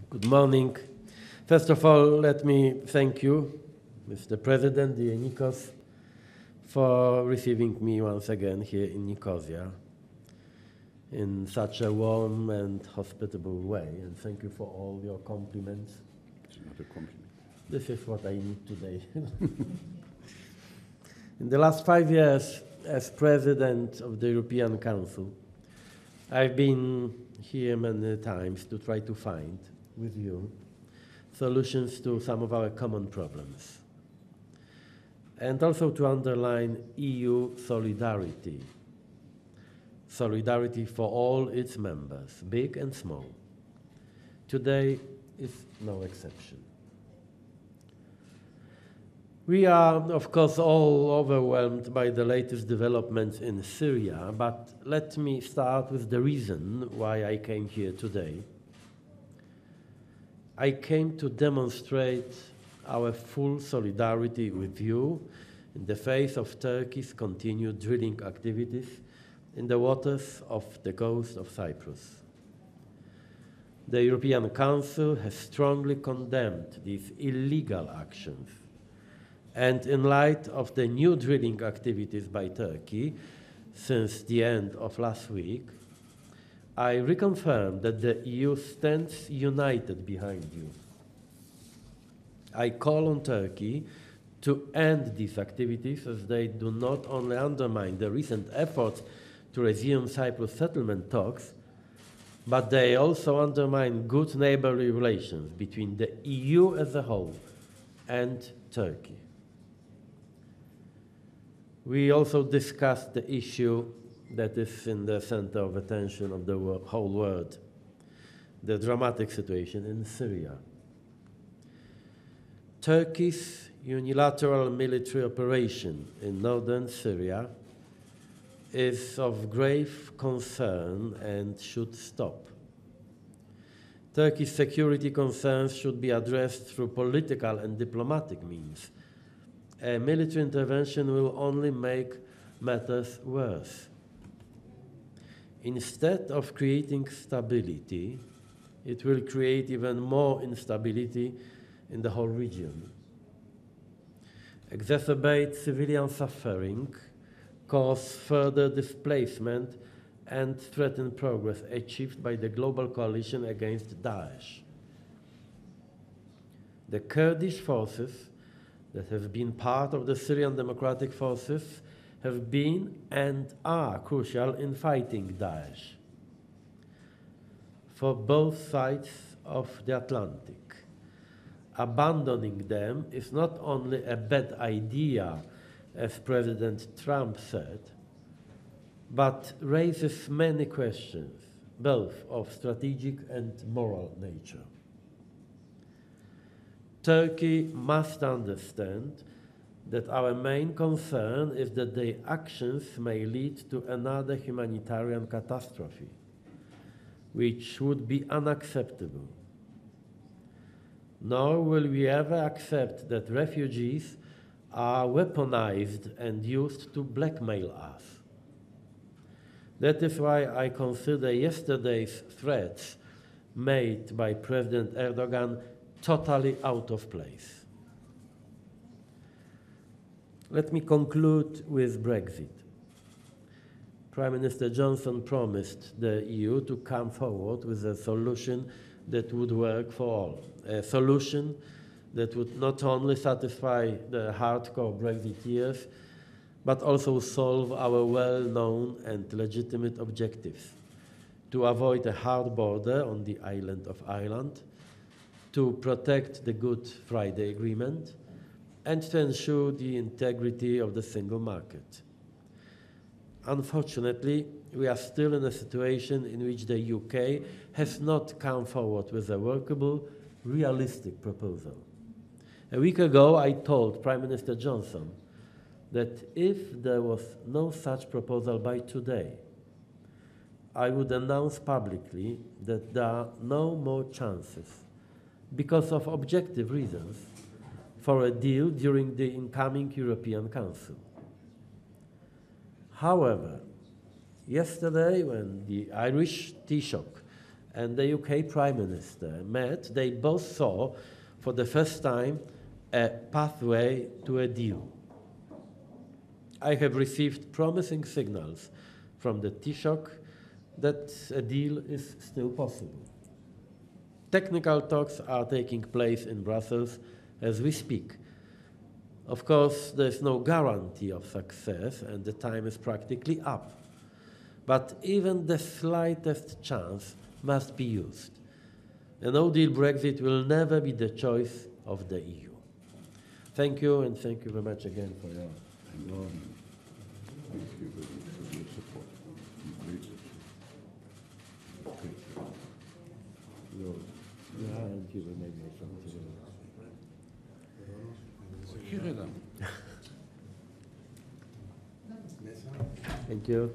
Good morning. First of all, let me thank you, Mr. President, dear Nikos, for receiving me once again here in Nikosia in such a warm and hospitable way. And thank you for all your compliments. It's not a compliment. This is what I need today. In the last 5 years, as President of the European Council, I've been here many times to try to find, with you, solutions to some of our common problems, and also to underline EU solidarity. Solidarity for all its members, big and small. Today is no exception. We are, of course, all overwhelmed by the latest developments in Syria, but let me start with the reason why I came here today. I came to demonstrate our full solidarity with you in the face of Turkey's continued drilling activities in the waters of the coast of Cyprus. The European Council has strongly condemned these illegal actions. And in light of the new drilling activities by Turkey since the end of last week, I reconfirm that the EU stands united behind you. I call on Turkey to end these activities, as they do not only undermine the recent efforts to resume Cyprus settlement talks, but they also undermine good neighborly relations between the EU as a whole and Turkey. We also discussed the issue that is in the center of attention of the whole world, the dramatic situation in Syria. Turkey's unilateral military operation in northern Syria is of grave concern and should stop. Turkey's security concerns should be addressed through political and diplomatic means. A military intervention will only make matters worse. Instead of creating stability, it will create even more instability in the whole region, exacerbate civilian suffering, cause further displacement, and threaten progress achieved by the global coalition against Daesh. The Kurdish forces that have been part of the Syrian Democratic Forces have been and are crucial in fighting Daesh. For both sides of the Atlantic, abandoning them is not only a bad idea, as President Trump said, but raises many questions, both of strategic and moral nature. Turkey must understand that our main concern is that their actions may lead to another humanitarian catastrophe, which would be unacceptable. Nor will we ever accept that refugees are weaponized and used to blackmail us. That is why I consider yesterday's threats made by President Erdogan totally out of place. Let me conclude with Brexit. Prime Minister Johnson promised the EU to come forward with a solution that would work for all, a solution that would not only satisfy the hardcore Brexiteers, but also solve our well-known and legitimate objectives: to avoid a hard border on the island of Ireland, to protect the Good Friday Agreement, and to ensure the integrity of the single market. Unfortunately, we are still in a situation in which the UK has not come forward with a workable, realistic proposal. A week ago, I told Prime Minister Johnson that if there was no such proposal by today, I would announce publicly that there are no more chances, because of objective reasons, for a deal during the incoming European Council. However, yesterday, when the Irish Taoiseach and the UK Prime Minister met, they both saw for the first time a pathway to a deal. I have received promising signals from the Taoiseach that a deal is still possible. Technical talks are taking place in Brussels as we speak. Of course, there's no guarantee of success, and the time is practically up. But even the slightest chance must be used. A no-deal Brexit will never be the choice of the EU. Thank you, and thank you very much again for your Thank you very much for your support. Thank you.